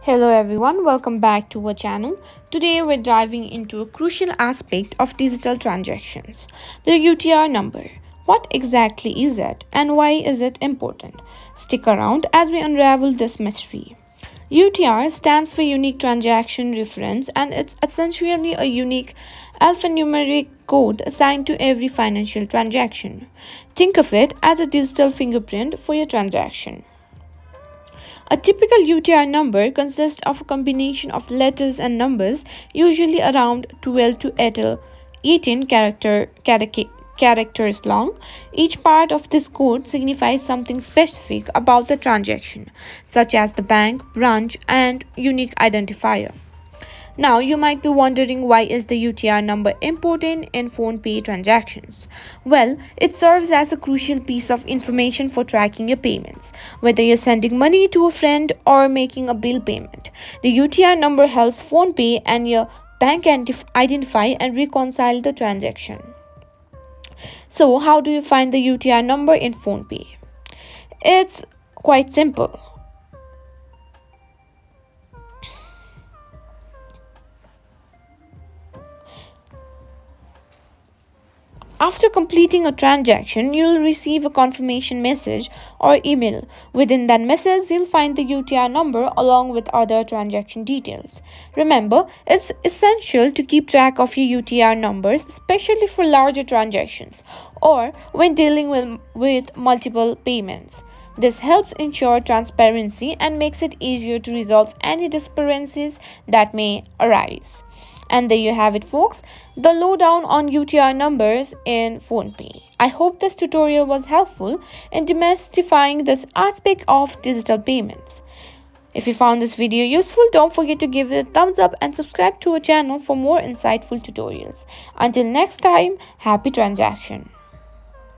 Hello everyone, welcome back to our channel. Today we're diving into a crucial aspect of digital transactions, the UTR number. What exactly is it and why is it important? Stick around as we unravel this mystery. UTR stands for Unique Transaction Reference and it's essentially a unique alphanumeric code assigned to every financial transaction. Think of it as a digital fingerprint for your transaction. A typical UTR number consists of a combination of letters and numbers, usually around 12 to 18 characters long. Each part of this code signifies something specific about the transaction, such as the bank, branch, and unique identifier. Now, you might be wondering, why is the UTR number important in PhonePe transactions? Well, it serves as a crucial piece of information for tracking your payments. Whether you're sending money to a friend or making a bill payment, the UTR number helps PhonePe and your bank identify and reconcile the transaction. So, how do you find the UTR number in PhonePe? It's quite simple. After completing a transaction, you'll receive a confirmation message or email. Within that message, you'll find the UTR number along with other transaction details. Remember, it's essential to keep track of your UTR numbers, especially for larger transactions or when dealing with multiple payments. This helps ensure transparency and makes it easier to resolve any discrepancies that may arise. And there you have it, folks, the lowdown on UTR numbers in PhonePe. I hope this tutorial was helpful in demystifying this aspect of digital payments. If you found this video useful, don't forget to give it a thumbs up and subscribe to our channel for more insightful tutorials. Until next time, happy transaction.